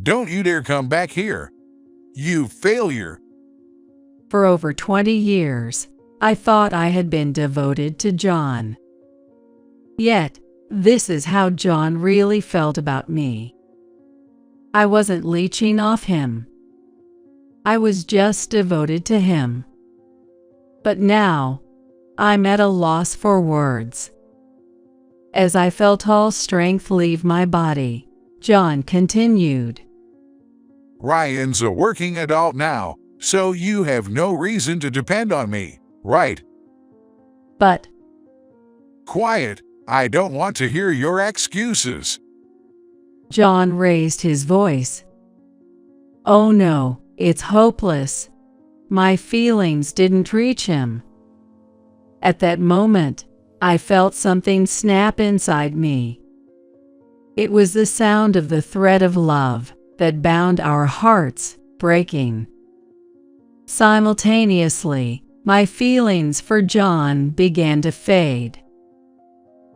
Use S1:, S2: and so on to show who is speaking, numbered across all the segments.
S1: Don't you dare come back here. You failure.
S2: For over 20 years, I thought I had been devoted to John. Yet, this is how John really felt about me. I wasn't leeching off him. I was just devoted to him. But now, I'm at a loss for words. As I felt all strength leave my body, John continued.
S1: Ryan's a working adult now, so you have no reason to depend on me, right?
S2: But,
S1: Quiet, I don't want to hear your excuses.
S2: John raised his voice. Oh no, it's hopeless. My feelings didn't reach him. At that moment, I felt something snap inside me. It was the sound of the thread of love that bound our hearts breaking. Simultaneously, my feelings for John began to fade.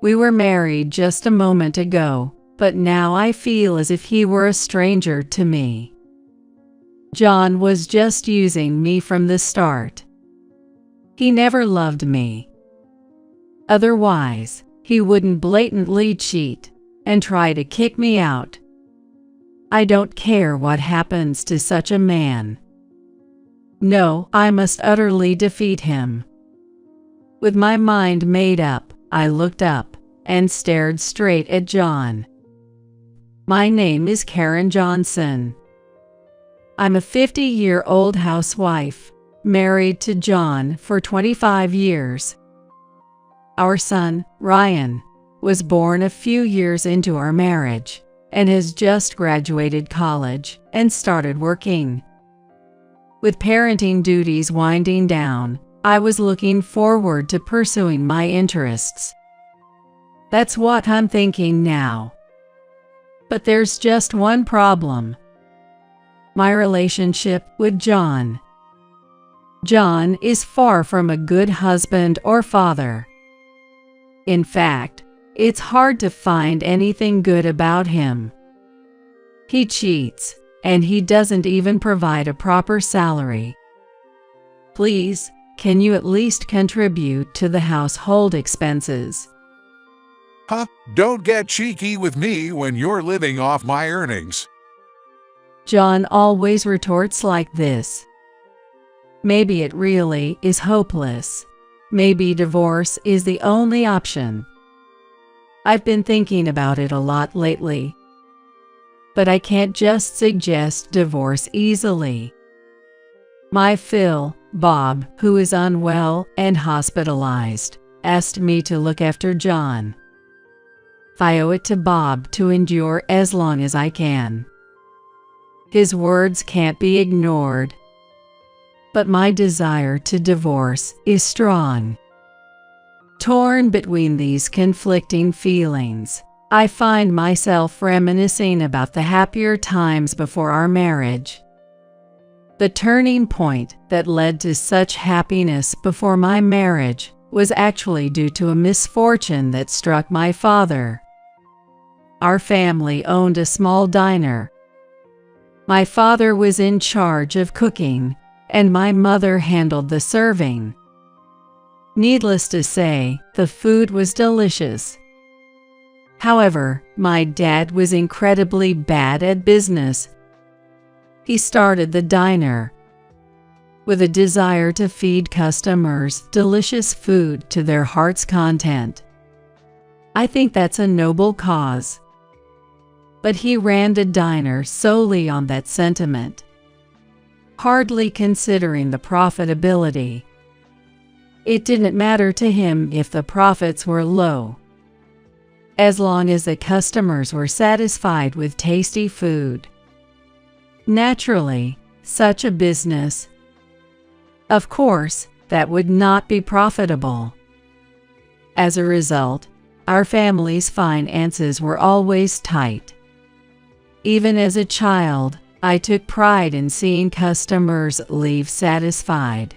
S2: We were married just a moment ago, but now I feel as if he were a stranger to me. John was just using me from the start. He never loved me. Otherwise, he wouldn't blatantly cheat and try to kick me out. I don't care what happens to such a man. No, I must utterly defeat him. With my mind made up, I looked up and stared straight at John. My name is Karen Johnson. I'm a 50-year-old housewife, married to John for 25 years. Our son, Ryan, was born a few years into our marriage and has just graduated college and started working. With parenting duties winding down, I was looking forward to pursuing my interests. That's what I'm thinking now. But there's just one problem. My relationship with John. John is far from a good husband or father. In fact, it's hard to find anything good about him. He cheats, and he doesn't even provide a proper salary. Please, can you at least contribute to the household expenses?
S1: Huh? Don't get cheeky with me when you're living off my earnings.
S2: John always retorts like this. Maybe it really is hopeless. Maybe divorce is the only option. I've been thinking about it a lot lately. But I can't just suggest divorce easily. My Phil, Bob, who is unwell and hospitalized, asked me to look after John. I owe it to Bob to endure as long as I can. His words can't be ignored. But my desire to divorce is strong. Torn between these conflicting feelings, I find myself reminiscing about the happier times before our marriage. The turning point that led to such happiness before my marriage was actually due to a misfortune that struck my father. Our family owned a small diner. My father was in charge of cooking, and my mother handled the serving. Needless to say, the food was delicious. However, my dad was incredibly bad at business. He started the diner with a desire to feed customers delicious food to their heart's content. I think that's a noble cause. But he ran the diner solely on that sentiment, hardly considering the profitability. It didn't matter to him if the profits were low, as long as the customers were satisfied with tasty food. Naturally, such a business, of course, that would not be profitable. As a result, our family's finances were always tight. Even as a child, I took pride in seeing customers leave satisfied.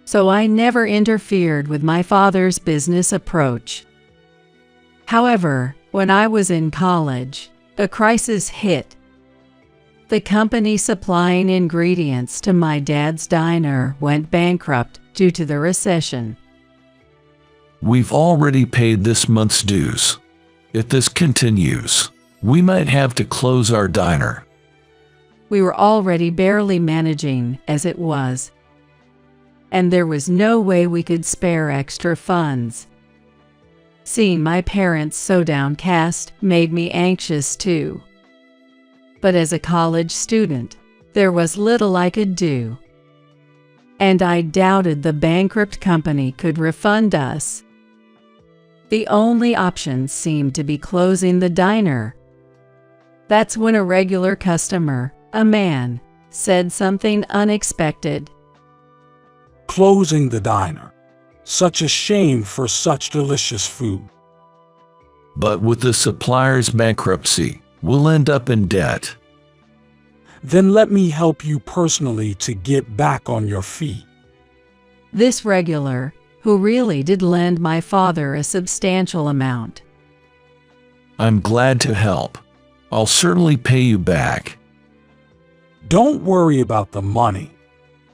S2: So I never interfered with my father's business approach. However, when I was in college, a crisis hit. The company supplying ingredients to my dad's diner went bankrupt due to the recession.
S3: We've already paid this month's dues. If this continues, we might have to close our diner.
S2: We were already barely managing as it was, and there was no way we could spare extra funds. Seeing my parents so downcast made me anxious too. But as a college student, there was little I could do. And I doubted the bankrupt company could refund us. The only option seemed to be closing the diner. That's when a regular customer, a man, said something unexpected.
S4: Closing the diner. Such a shame for such delicious food.
S3: But with the supplier's bankruptcy, we'll end up in debt.
S4: Then let me help you personally to get back on your feet.
S2: This regular, who really did lend my father a substantial amount.
S3: I'm glad to help. I'll certainly pay you back.
S4: Don't worry about the money.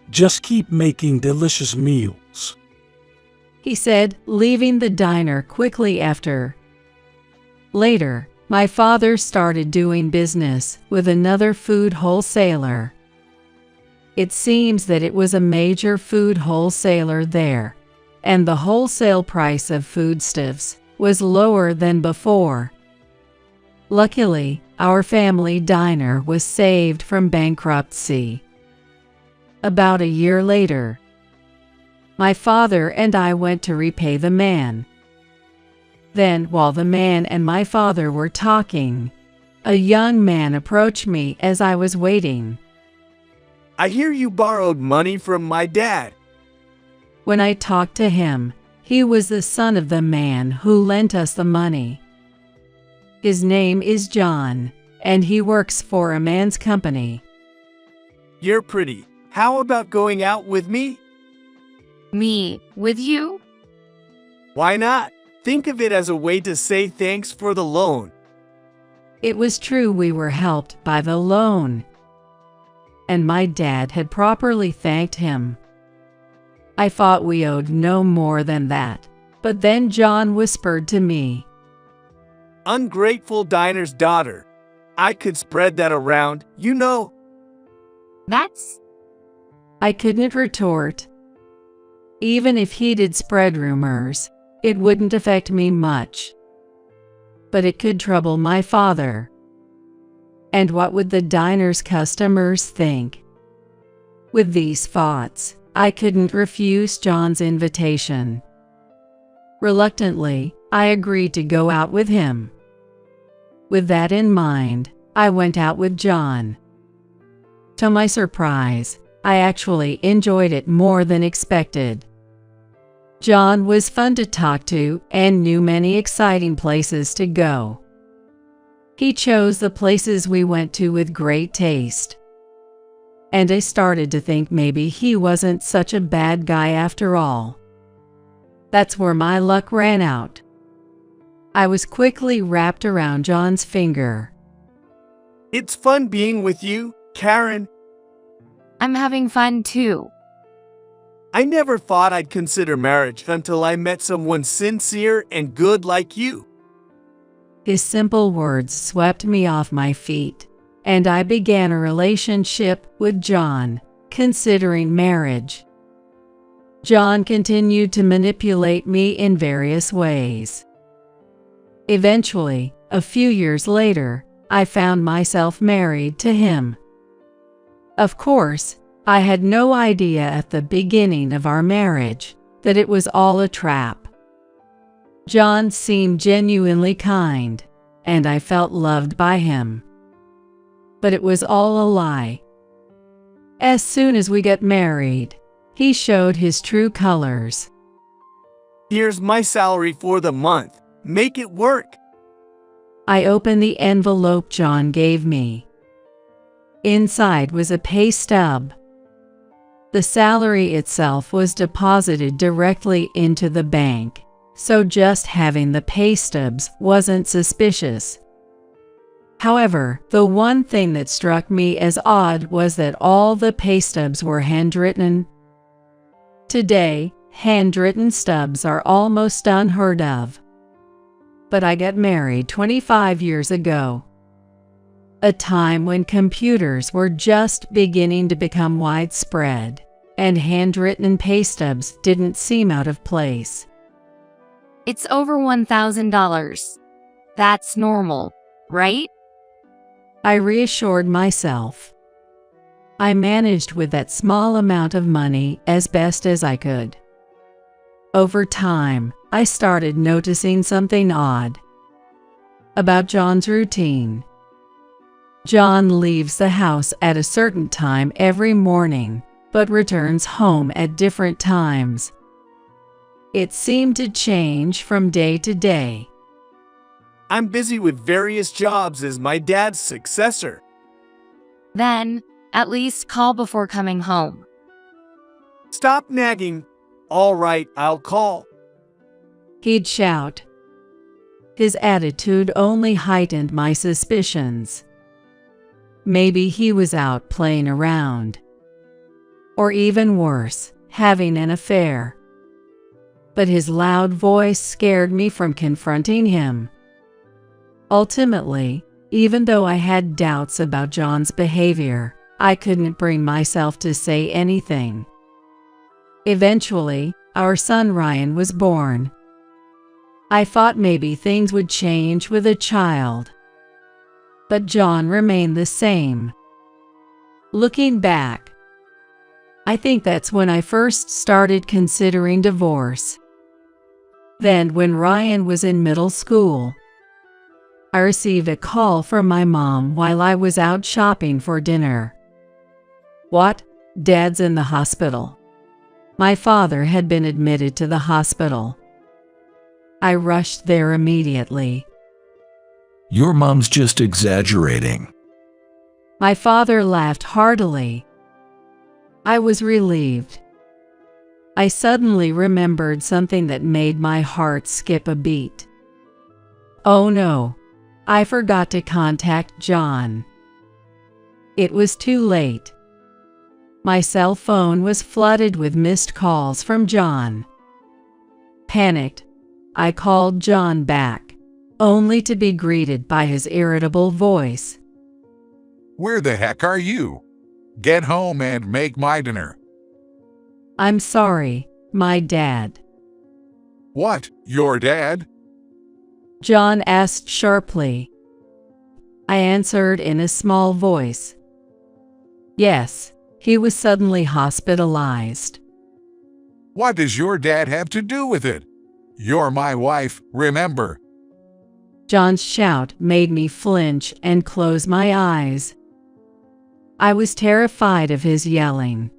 S4: Just keep making delicious meals,
S2: he said, leaving the diner quickly after. Later, my father started doing business with another food wholesaler. It seems that it was a major food wholesaler there, and the wholesale price of foodstuffs was lower than before. Luckily, our family diner was saved from bankruptcy. About a year later, my father and I went to repay the man. Then, while the man and my father were talking, a young man approached me as I was waiting.
S5: I hear you borrowed money from my dad.
S2: When I talked to him, he was the son of the man who lent us the money. His name is John, and he works for a man's company.
S5: You're pretty. How about going out with me?
S6: Me, with you?
S5: Why not? Think of it as a way to say thanks for the loan.
S2: It was true we were helped by the loan, and my dad had properly thanked him. I thought we owed no more than that, but then John whispered to me,
S5: Ungrateful diner's daughter. I could spread that around, you know.
S6: That's...
S2: I couldn't retort. Even if he did spread rumors, it wouldn't affect me much. But it could trouble my father. And what would the diner's customers think? With these thoughts, I couldn't refuse John's invitation. Reluctantly, I agreed to go out with him. With that in mind, I went out with John. To my surprise, I actually enjoyed it more than expected. John was fun to talk to and knew many exciting places to go. He chose the places we went to with great taste. And I started to think maybe he wasn't such a bad guy after all. That's where my luck ran out. I was quickly wrapped around John's finger.
S5: It's fun being with you, Karen.
S6: I'm having fun too.
S5: I never thought I'd consider marriage until I met someone sincere and good like you.
S2: His simple words swept me off my feet, and I began a relationship with John, considering marriage. John continued to manipulate me in various ways. Eventually, a few years later, I found myself married to him. Of course, I had no idea at the beginning of our marriage that it was all a trap. John seemed genuinely kind, and I felt loved by him. But it was all a lie. As soon as we got married, he showed his true colors.
S5: Here's my salary for the month. Make it work.
S2: I opened the envelope John gave me. Inside was a pay stub. The salary itself was deposited directly into the bank, so just having the pay stubs wasn't suspicious. However, the one thing that struck me as odd was that all the pay stubs were handwritten. Today, handwritten stubs are almost unheard of. But I got married 25 years ago, a time when computers were just beginning to become widespread, and handwritten pay stubs didn't seem out of place.
S6: It's over $1,000. That's normal, right?
S2: I reassured myself. I managed with that small amount of money as best as I could. Over time, I started noticing something odd about John's routine. John leaves the house at a certain time every morning, but returns home at different times. It seemed to change from day to day.
S5: I'm busy with various jobs as my dad's successor.
S6: Then, at least call before coming home.
S5: Stop nagging. All right, I'll call.
S2: He'd shout. His attitude only heightened my suspicions. Maybe he was out playing around. Or even worse, having an affair. But his loud voice scared me from confronting him. Ultimately, even though I had doubts about John's behavior, I couldn't bring myself to say anything. Eventually, our son Ryan was born. I thought maybe things would change with a child. But John remained the same. Looking back, I think that's when I first started considering divorce. Then, when Ryan was in middle school, I received a call from my mom while I was out shopping for dinner. What? Dad's in the hospital. My father had been admitted to the hospital. I rushed there immediately.
S3: Your mom's just exaggerating.
S2: My father laughed heartily. I was relieved. I suddenly remembered something that made my heart skip a beat. Oh no, I forgot to contact John. It was too late. My cell phone was flooded with missed calls from John. Panicked, I called John back, only to be greeted by his irritable voice.
S1: Where the heck are you? Get home and make my dinner.
S2: I'm sorry, my dad.
S1: What, your dad?
S2: John asked sharply. I answered in a small voice. Yes, he was suddenly hospitalized.
S1: What does your dad have to do with it? You're my wife, remember?
S2: John's shout made me flinch and close my eyes. I was terrified of his yelling.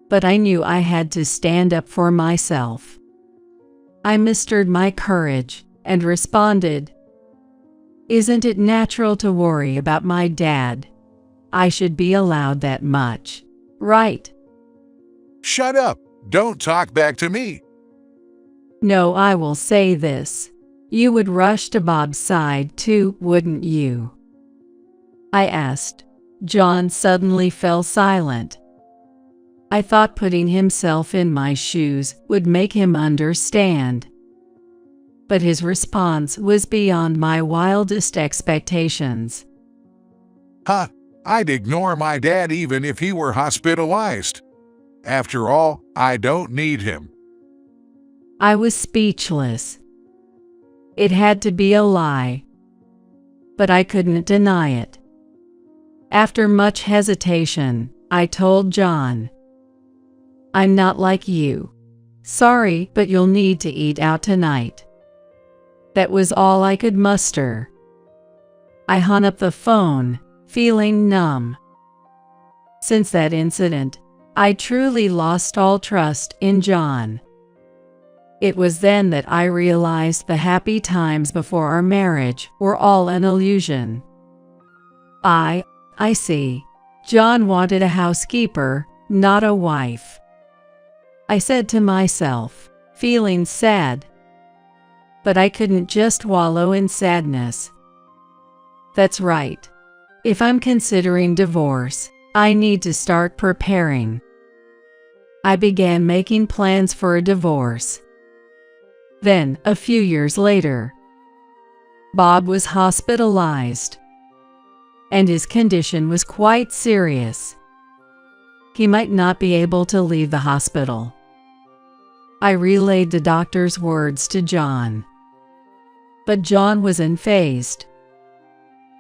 S2: But I knew I had to stand up for myself. I mustered my courage and responded, "Isn't it natural to worry about my dad? I should be allowed that much, right?"
S1: Shut up! Don't talk back to me!
S2: No, I will say this. You would rush to Bob's side too, wouldn't you? I asked. John suddenly fell silent. I thought putting himself in my shoes would make him understand. But his response was beyond my wildest expectations.
S1: Huh, I'd ignore my dad even if he were hospitalized. After all, I don't need him.
S2: I was speechless. It had to be a lie. But I couldn't deny it. After much hesitation, I told John, "I'm not like you. Sorry, but you'll need to eat out tonight." That was all I could muster. I hung up the phone, feeling numb. Since that incident, I truly lost all trust in John. It was then that I realized the happy times before our marriage were all an illusion. I see. John wanted a housekeeper, not a wife. I said to myself, feeling sad. But I couldn't just wallow in sadness. That's right. If I'm considering divorce, I need to start preparing. I began making plans for a divorce. Then, a few years later, Bob was hospitalized, and his condition was quite serious. He might not be able to leave the hospital. I relayed the doctor's words to John, but John was unfazed.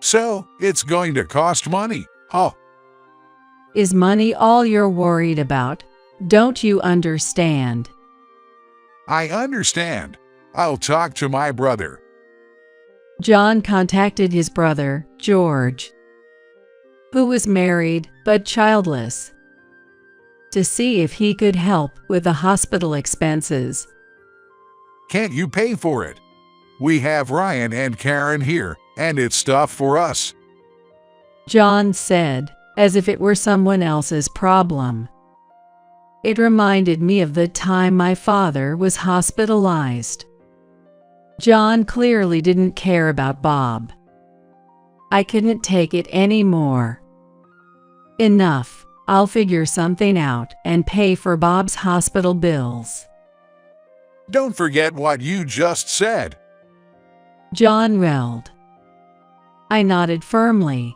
S1: So, it's going to cost money. Oh,
S2: Is money all you're worried about? Don't you understand?
S1: I understand. I'll talk to my brother.
S2: John contacted his brother, George, who was married but childless, to see if he could help with the hospital expenses.
S1: Can't you pay for it? We have Ryan and Karen here, and it's stuff for us.
S2: John said, as if it were someone else's problem. It reminded me of the time my father was hospitalized. John clearly didn't care about Bob. I couldn't take it anymore. Enough. I'll figure something out and pay for Bob's hospital bills.
S1: Don't forget what you just said.
S2: John yelled. I nodded firmly.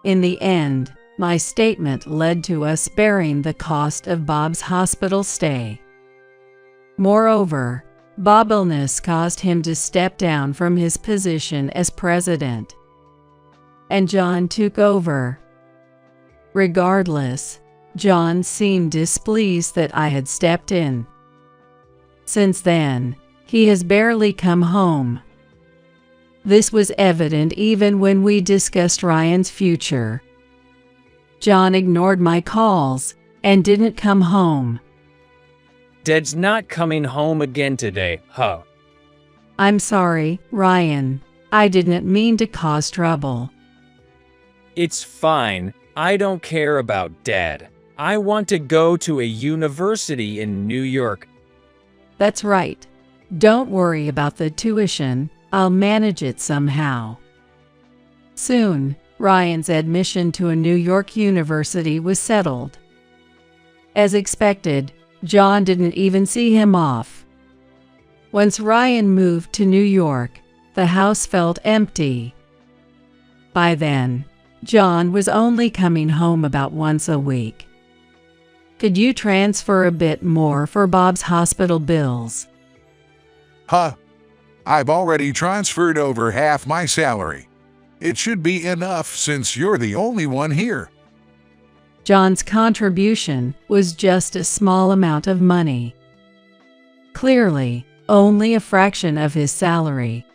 S2: In the end, my statement led to us bearing the cost of Bob's hospital stay. Moreover, Bob's illness caused him to step down from his position as president, and John took over. Regardless, John seemed displeased that I had stepped in. Since then, he has barely come home. This was evident even when we discussed Ryan's future. John ignored my calls and didn't come home.
S7: Dad's not coming home again today, huh?
S2: I'm sorry, Ryan. I didn't mean to cause trouble.
S7: It's fine. I don't care about Dad. I want to go to a university in New York.
S2: That's right. Don't worry about the tuition. I'll manage it somehow. Soon, Ryan's admission to a New York university was settled. As expected, John didn't even see him off. Once Ryan moved to New York, the house felt empty. By then, John was only coming home about once a week. Could you transfer a bit more for Bob's hospital bills?
S1: Huh? I've already transferred over half my salary. It should be enough since you're the only one here.
S2: John's contribution was just a small amount of money. Clearly, only a fraction of his salary.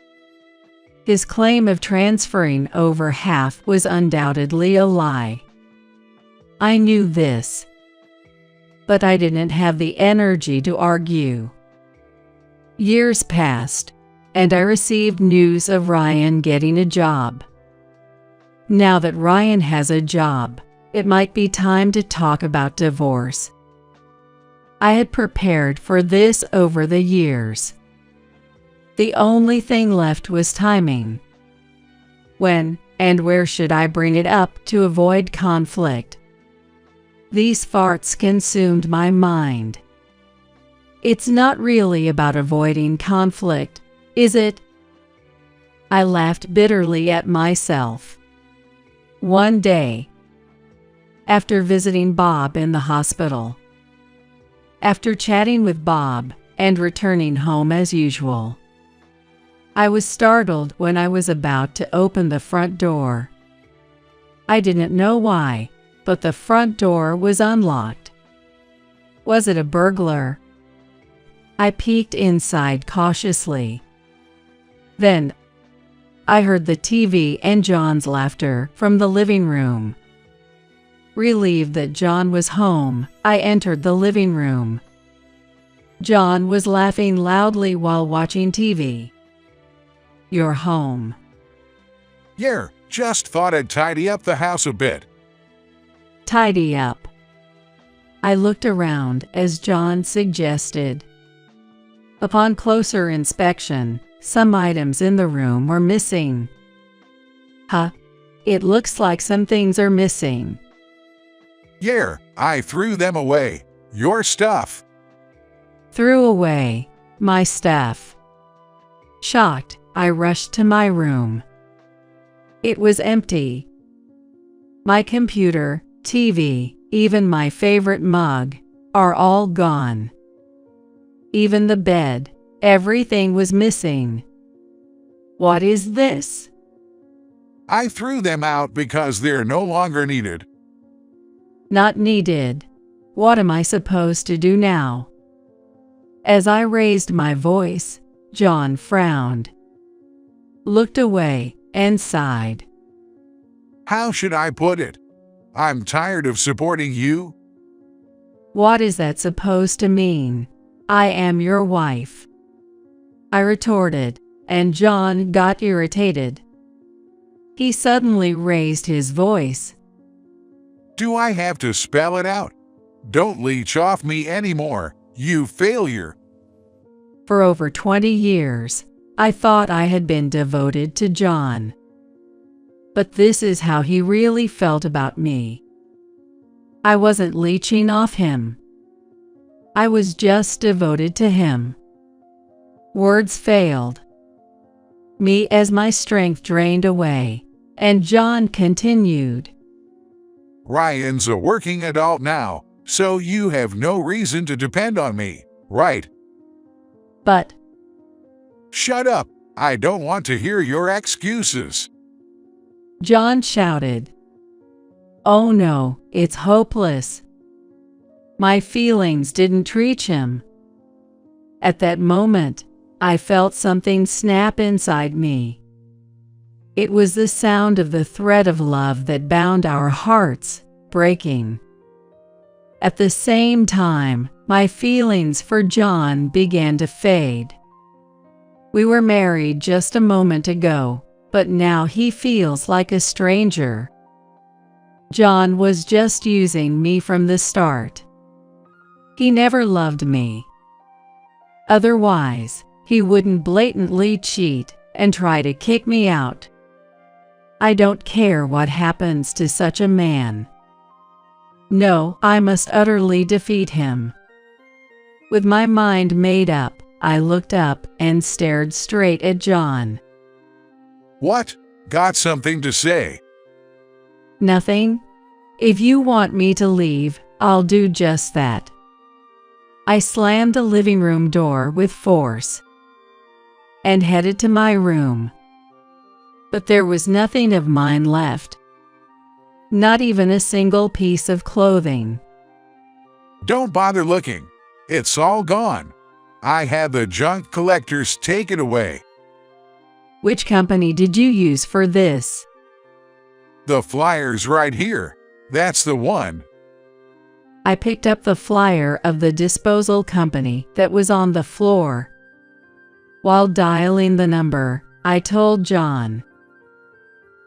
S2: His claim of transferring over half was undoubtedly a lie. I knew this, but I didn't have the energy to argue. Years passed, and I received news of Ryan getting a job. Now that Ryan has a job, it might be time to talk about divorce. I had prepared for this over the years. The only thing left was timing. When and where should I bring it up to avoid conflict? These thoughts consumed my mind. It's not really about avoiding conflict, is it? I laughed bitterly at myself. One day, after visiting Bob in the hospital, after chatting with Bob and returning home as usual, I was startled when I was about to open the front door. I didn't know why, but the front door was unlocked. Was it a burglar? I peeked inside cautiously. Then, I heard the TV and John's laughter from the living room. Relieved that John was home, I entered the living room. John was laughing loudly while watching TV. You're home.
S1: Yeah, just thought I'd tidy up the house a bit.
S2: Tidy up. I looked around as John suggested. Upon closer inspection, some items in the room were missing. Huh? It looks like some things are missing.
S1: Yeah, I threw them away. Your stuff.
S2: Threw away my stuff. Shocked, I rushed to my room. It was empty. My computer, TV, even my favorite mug are all gone. Even the bed, everything was missing. What is this?
S1: I threw them out because they're no longer needed.
S2: Not needed. What am I supposed to do now? As I raised my voice, John frowned, looked away, and sighed.
S1: How should I put it? I'm tired of supporting you.
S2: What is that supposed to mean? I am your wife, I retorted, and John got irritated. He suddenly raised his voice.
S1: Do I have to spell it out? Don't leech off me anymore, you failure.
S2: For over 20 years, I thought I had been devoted to John. But this is how he really felt about me. I wasn't leeching off him. I was just devoted to him. Words failed me as my strength drained away, and John continued.
S1: Ryan's a working adult now, so you have no reason to depend on me, right?
S2: But
S1: Shut up, I don't want to hear your excuses.
S2: John shouted. Oh no, it's hopeless. My feelings didn't reach him. At that moment, I felt something snap inside me. It was the sound of the thread of love that bound our hearts, breaking. At the same time, my feelings for John began to fade. We were married just a moment ago, but now he feels like a stranger. John was just using me from the start. He never loved me. Otherwise, he wouldn't blatantly cheat and try to kick me out. I don't care what happens to such a man. No, I must utterly defeat him. With my mind made up, I looked up and stared straight at John.
S1: What? Got something to say?
S2: Nothing? If you want me to leave, I'll do just that. I slammed the living room door with force and headed to my room. But there was nothing of mine left. Not even a single piece of clothing.
S1: Don't bother looking. It's all gone. I had the junk collectors take it away.
S2: Which company did you use for this?
S1: The flyer's right here. That's the one.
S2: I picked up the flyer of the disposal company that was on the floor. While dialing the number, I told John,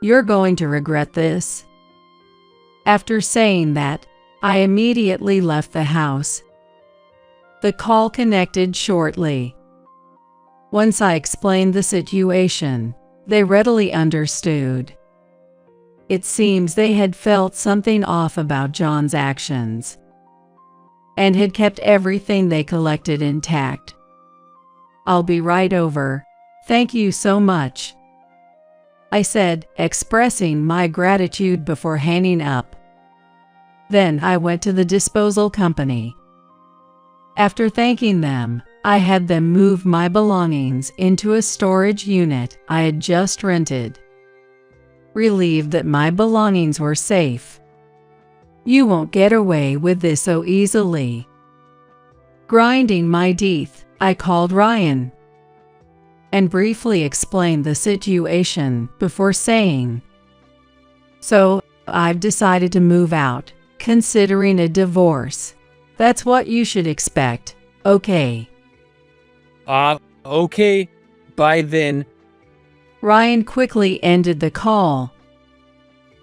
S2: "You're going to regret this." After saying that, I immediately left the house. The call connected shortly. Once I explained the situation, they readily understood. It seems they had felt something off about John's actions and had kept everything they collected intact. "I'll be right over. Thank you so much," I said, expressing my gratitude before hanging up. Then I went to the disposal company. After thanking them, I had them move my belongings into a storage unit I had just rented. Relieved that my belongings were safe. You won't get away with this so easily. Grinding my teeth, I called Ryan and briefly explained the situation before saying, "So, I've decided to move out, considering a divorce. That's what you should expect, okay?"
S7: Okay. Bye then.
S2: Ryan quickly ended the call.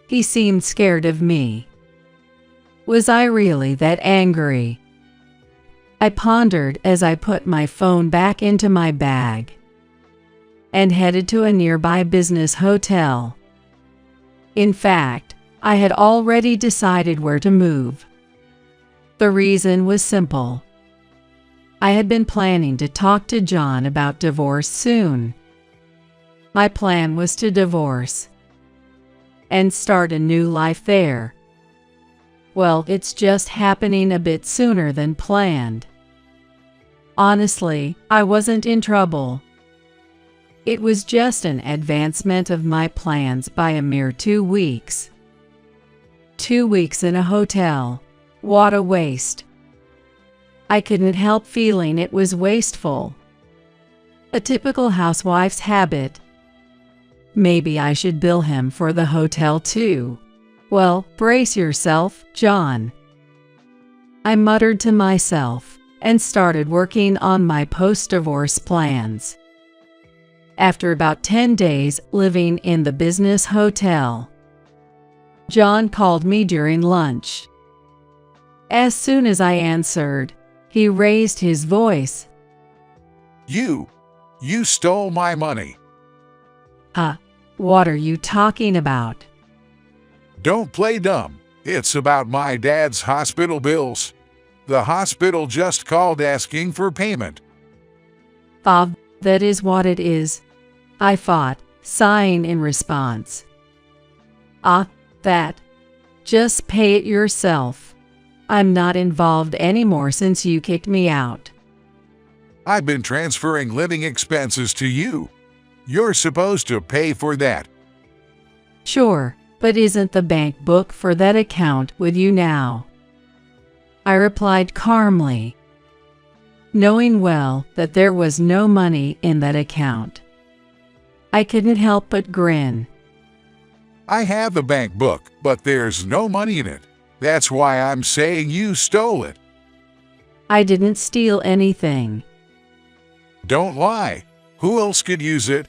S2: He seemed scared of me. Was I really that angry? I pondered as I put my phone back into my bag and headed to a nearby business hotel. In fact, I had already decided where to move. The reason was simple. I had been planning to talk to John about divorce soon. My plan was to divorce and start a new life there. Well, it's just happening a bit sooner than planned. Honestly, I wasn't in trouble. It was just an advancement of my plans by a mere 2 weeks. 2 weeks in a hotel. What a waste. I couldn't help feeling it was wasteful. A typical housewife's habit. Maybe I should bill him for the hotel too. Well, brace yourself, John. I muttered to myself and started working on my post-divorce plans. After about 10 days living in the business hotel, John called me during lunch. As soon as I answered, he raised his voice.
S1: You stole my money.
S2: What are you talking about?
S1: Don't play dumb. It's about my dad's hospital bills. The hospital just called asking for payment.
S2: Bob, that is what it is, I thought, sighing in response. That. Just pay it yourself. I'm not involved anymore since you kicked me out.
S1: I've been transferring living expenses to you. You're supposed to pay for that.
S2: Sure, but isn't the bank book for that account with you now? I replied calmly, knowing well that there was no money in that account. I couldn't help but grin.
S1: I have the bank book, but there's no money in it. That's why I'm saying you stole it.
S2: I didn't steal anything.
S1: Don't lie. Who else could use it?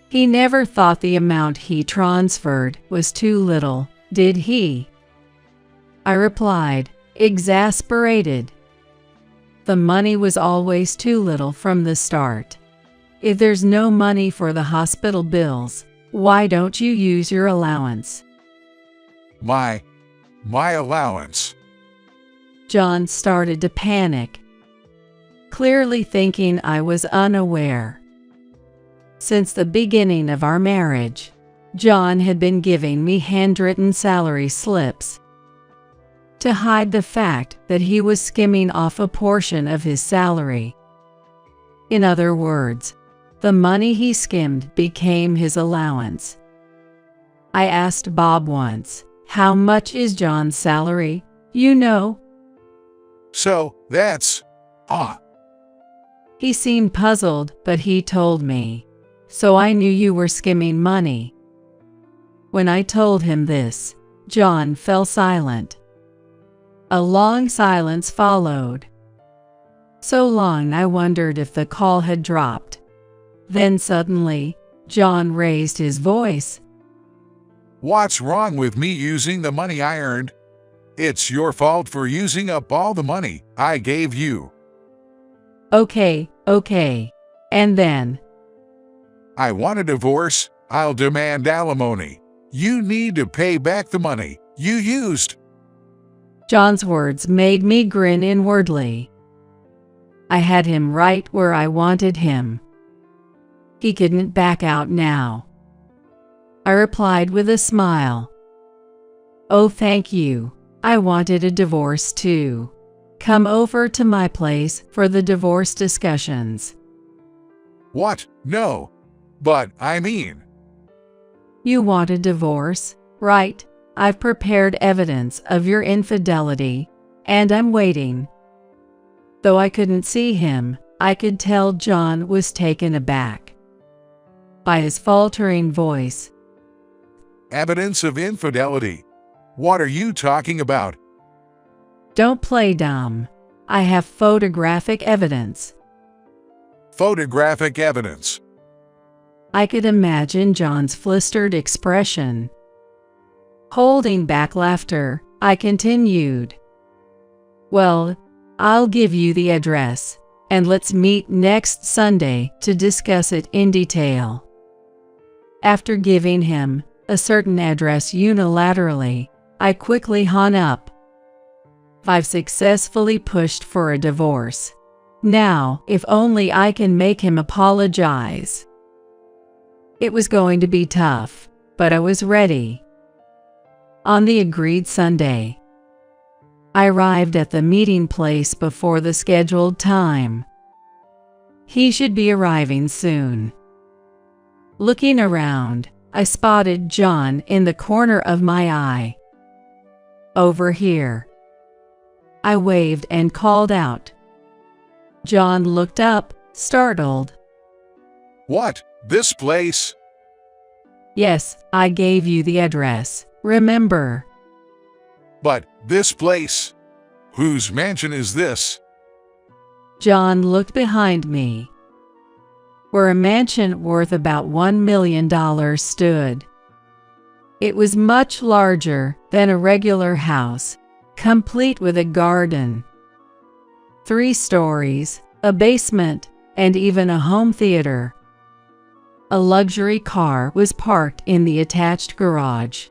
S2: He never thought the amount he transferred was too little, did he? I replied, exasperated. The money was always too little from the start. If there's no money for the hospital bills, why don't you use your allowance?
S1: My allowance.
S2: John started to panic, clearly thinking I was unaware. Since the beginning of our marriage, John had been giving me handwritten salary slips to hide the fact that he was skimming off a portion of his salary. In other words, the money he skimmed became his allowance. I asked Bob once, how much is John's salary, you know?
S1: So, that's...
S2: He seemed puzzled, but he told me. So I knew you were skimming money. When I told him this, John fell silent. A long silence followed. So long I wondered if the call had dropped. Then suddenly, John raised his voice.
S1: What's wrong with me using the money I earned? It's your fault for using up all the money I gave you.
S2: Okay. And then?
S1: I want a divorce. I'll demand alimony. You need to pay back the money you used.
S2: John's words made me grin inwardly. I had him right where I wanted him. He couldn't back out now. I replied with a smile. Oh, thank you. I wanted a divorce too. Come over to my place for the divorce discussions.
S1: What? No. But, I mean...
S2: You want a divorce, right? I've prepared evidence of your infidelity, and I'm waiting. Though I couldn't see him, I could tell John was taken aback by his faltering voice.
S1: Evidence of infidelity? What are you talking about?
S2: Don't play dumb. I have photographic evidence.
S1: Photographic evidence?
S2: I could imagine John's flustered expression. Holding back laughter, I continued. Well, I'll give you the address, and let's meet next Sunday to discuss it in detail. After giving him a certain address unilaterally, I quickly hung up. I've successfully pushed for a divorce. Now, if only I can make him apologize. It was going to be tough, but I was ready. On the agreed Sunday, I arrived at the meeting place before the scheduled time. He should be arriving soon. Looking around, I spotted John in the corner of my eye. "Over here." I waved and called out. John looked up, startled.
S1: What? This place?
S2: "Yes, I gave you the address, remember?"
S1: But this place? Whose mansion is this?
S2: John looked behind me, where a mansion worth about $1 million stood. It was much larger than a regular house, complete with a garden, 3 stories, a basement, and even a home theater. A luxury car was parked in the attached garage.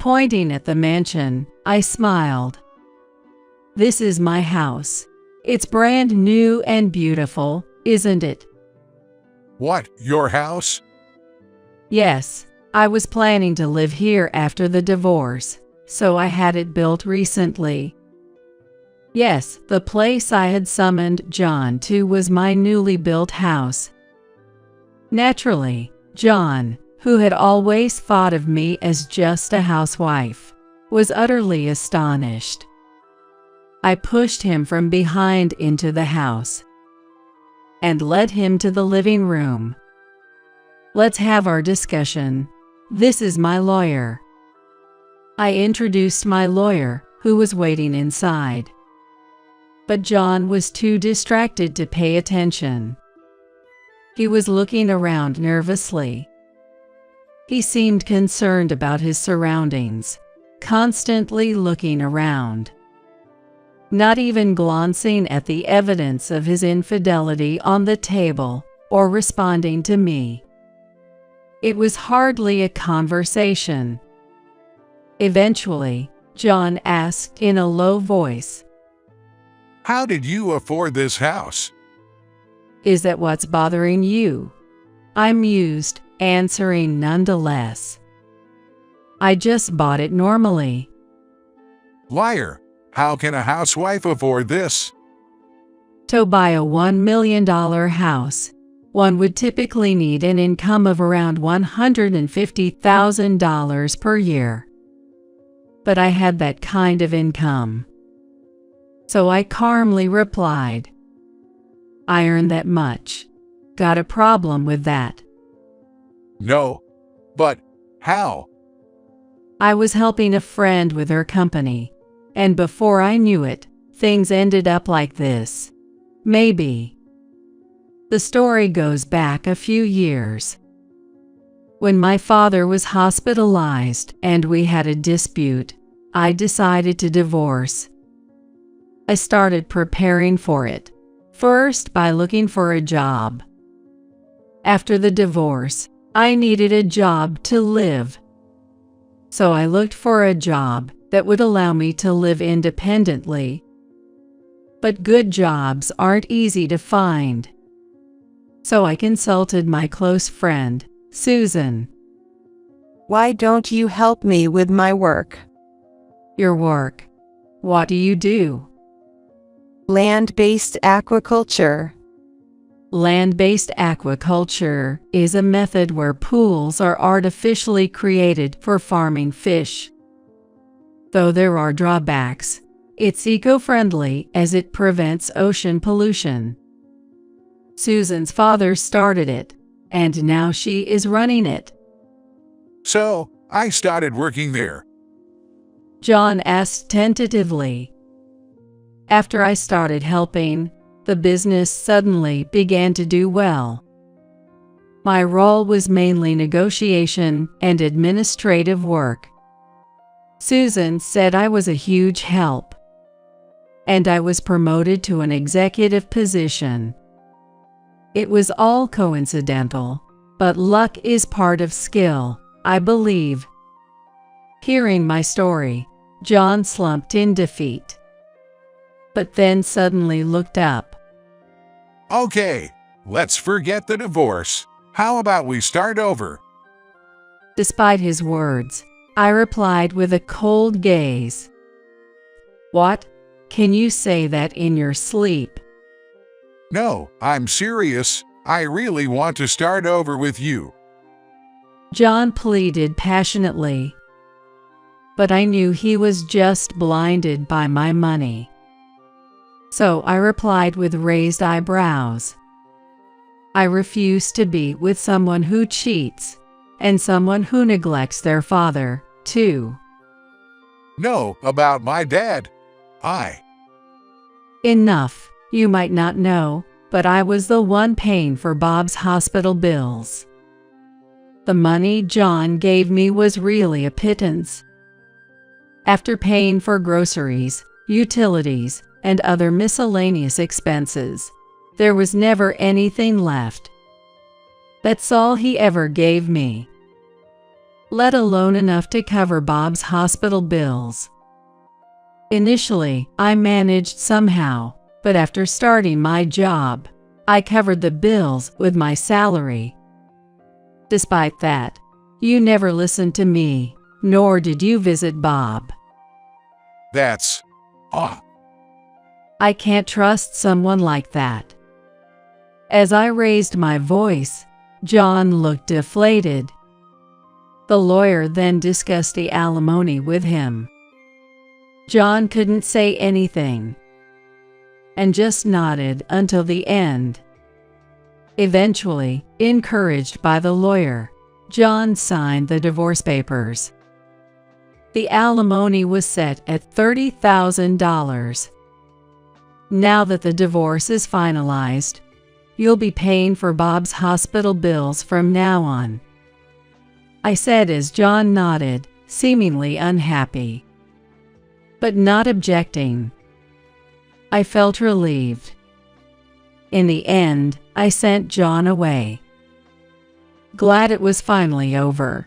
S2: Pointing at the mansion, I smiled. "This is my house. It's brand new and beautiful, isn't it?"
S1: What, your house?
S2: "Yes, I was planning to live here after the divorce, so I had it built recently." Yes, the place I had summoned John to was my newly built house. Naturally, John, who had always thought of me as just a housewife, was utterly astonished. I pushed him from behind into the house and led him to the living room. "Let's have our discussion. This is my lawyer." I introduced my lawyer, who was waiting inside. But John was too distracted to pay attention. He was looking around nervously. He seemed concerned about his surroundings, constantly looking around, not even glancing at the evidence of his infidelity on the table or responding to me. It was hardly a conversation. Eventually, John asked in a low voice,
S1: How did you afford this house?
S2: "Is that what's bothering you?" I mused, answering nonetheless. "I just bought it normally."
S1: Liar, how can a housewife afford this?
S2: To buy a $1 million house, one would typically need an income of around $150,000 per year. But I had that kind of income. So I calmly replied, "I earn that much. Got a problem with that?"
S1: No. But how?
S2: I was helping a friend with her company, and before I knew it, things ended up like this. Maybe. The story goes back a few years. When my father was hospitalized and we had a dispute, I decided to divorce. I started preparing for it, first by looking for a job. After the divorce, I needed a job to live. So I looked for a job that would allow me to live independently. But good jobs aren't easy to find. So I consulted my close friend, Susan.
S8: "Why don't you help me with my work?"
S2: "Your work? What do you do?"
S8: "Land-based aquaculture."
S2: Land-based aquaculture is a method where pools are artificially created for farming fish. Though there are drawbacks, it's eco-friendly as it prevents ocean pollution. Susan's father started it, and now she is running it.
S1: So, I started working there.
S2: John asked tentatively. After I started helping, the business suddenly began to do well. My role was mainly negotiation and administrative work. Susan said I was a huge help, and I was promoted to an executive position. It was all coincidental, but luck is part of skill, I believe. Hearing my story, John slumped in defeat, but then suddenly looked up.
S1: Okay, let's forget the divorce. How about we start over?
S2: Despite his words, I replied with a cold gaze. What? Can you say that in your sleep?
S1: No, I'm serious. I really want to start over with you.
S2: John pleaded passionately, but I knew he was just blinded by my money. So I replied with raised eyebrows. I refuse to be with someone who cheats, and someone who neglects their father, too.
S1: No, about my dad.
S2: Enough. You might not know, but I was the one paying for Bob's hospital bills. The money John gave me was really a pittance. After paying for groceries, utilities, and other miscellaneous expenses, there was never anything left. That's all he ever gave me, let alone enough to cover Bob's hospital bills. Initially, I managed somehow, but after starting my job, I covered the bills with my salary. Despite that, you never listened to me, nor did you visit Bob.
S1: That's...
S2: I can't trust someone like that. As I raised my voice, John looked deflated. The lawyer then discussed the alimony with him. John couldn't say anything, and just nodded until the end. Eventually, encouraged by the lawyer, John signed the divorce papers. The alimony was set at $30,000. Now that the divorce is finalized, you'll be paying for Bob's hospital bills from now on, I said as John nodded, seemingly unhappy, but not objecting. I felt relieved. In the end, I sent John away, glad it was finally over.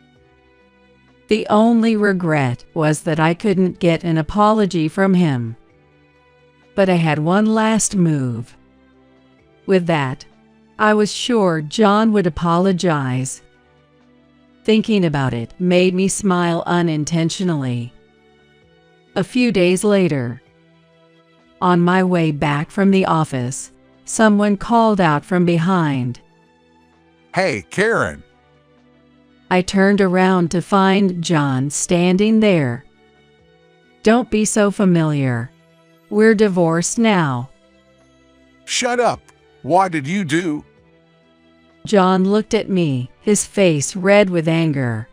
S2: The only regret was that I couldn't get an apology from him. But I had one last move. With that, I was sure John would apologize. Thinking about it made me smile unintentionally. A few days later, on my way back from the office, someone called out from behind.
S1: Hey, Karen.
S2: I turned around to find John standing there. Don't be so familiar. We're divorced now.
S1: Shut up. What did you do?
S2: John looked at me, his face red with anger.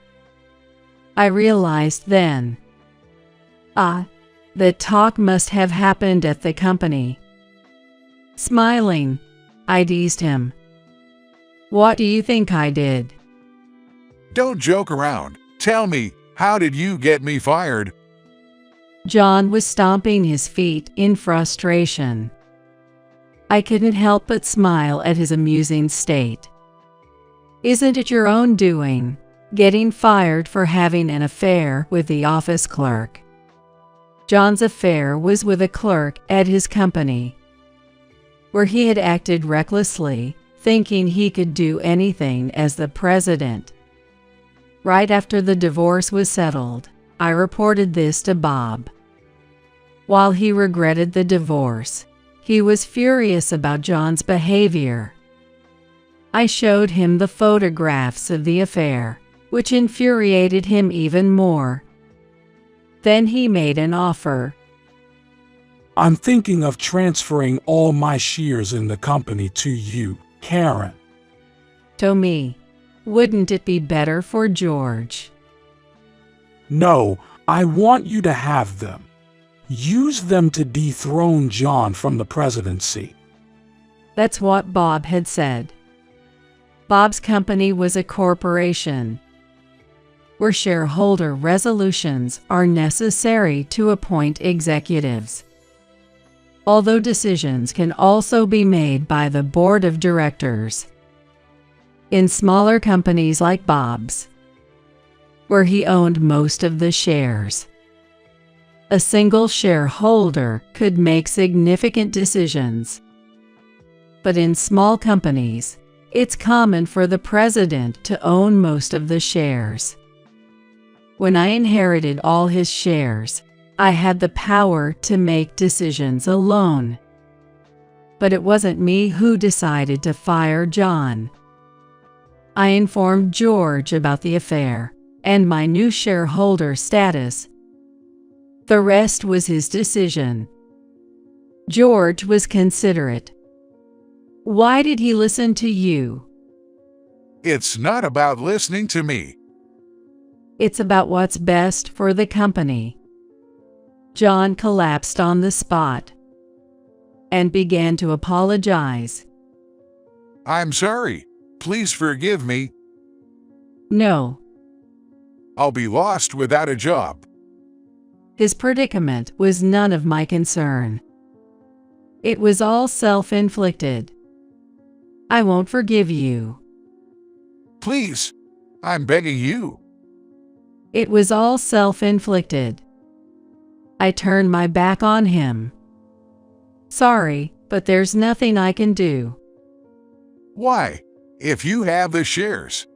S2: I realized then. The talk must have happened at the company. Smiling, I teased him. What do you think I did?
S1: Don't joke around. Tell me, how did you get me fired?
S2: John was stomping his feet in frustration. I couldn't help but smile at his amusing state. Isn't it your own doing, getting fired for having an affair with the office clerk? John's affair was with a clerk at his company, where he had acted recklessly, thinking he could do anything as the president. Right after the divorce was settled, I reported this to Bob. While he regretted the divorce, he was furious about John's behavior. I showed him the photographs of the affair, which infuriated him even more. Then he made an offer.
S4: I'm thinking of transferring all my shares in the company to you, Karen.
S2: To me, wouldn't it be better for George?
S4: No, I want you to have them. Use them to dethrone John from the presidency.
S2: That's what Bob had said. Bob's company was a corporation, where shareholder resolutions are necessary to appoint executives, although decisions can also be made by the board of directors. In smaller companies like Bob's, where he owned most of the shares. A single shareholder could make significant decisions. But in small companies, it's common for the president to own most of the shares. When I inherited all his shares, I had the power to make decisions alone. But it wasn't me who decided to fire John. I informed George about the affair and my new shareholder status. The rest was his decision. George was considerate. Why did he listen to you?
S1: It's not about listening to me.
S2: It's about what's best for the company. John collapsed on the spot and began to apologize.
S1: I'm sorry. Please forgive me.
S2: No.
S1: I'll be lost without a job.
S2: His predicament was none of my concern. It was all self-inflicted. I won't forgive you.
S1: Please, I'm begging you.
S2: It was all self-inflicted. I turned my back on him. Sorry, but there's nothing I can do.
S1: Why? If you have the shares.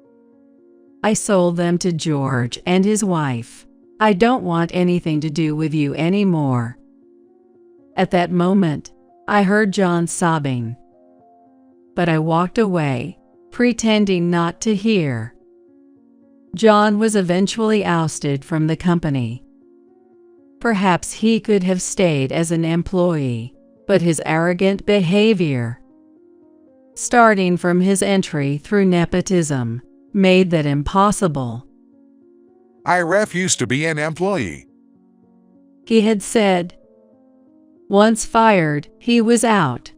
S2: I sold them to George and his wife. I don't want anything to do with you anymore. At that moment, I heard John sobbing. But I walked away, pretending not to hear. John was eventually ousted from the company. Perhaps he could have stayed as an employee, but his arrogant behavior, starting from his entry through nepotism, made that impossible.
S1: I refuse to be an employee.
S2: He had said. Once fired, he was out.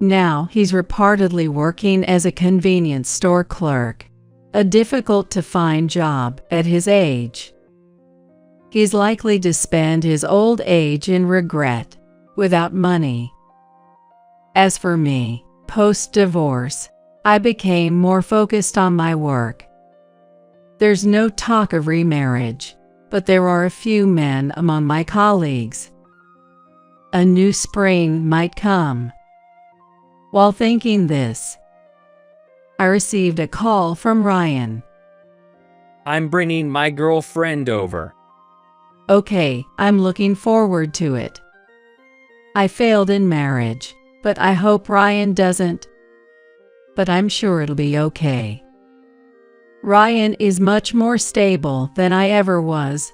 S2: Now he's reportedly working as a convenience store clerk, a difficult-to-find job at his age. He's likely to spend his old age in regret, without money. As for me, post-divorce, I became more focused on my work. There's no talk of remarriage, but there are a few men among my colleagues. A new spring might come. While thinking this, I received a call from Ryan.
S7: I'm bringing my girlfriend over.
S2: Okay, I'm looking forward to it. I failed in marriage, but I hope Ryan doesn't. But I'm sure it'll be okay. Ryan is much more stable than I ever was,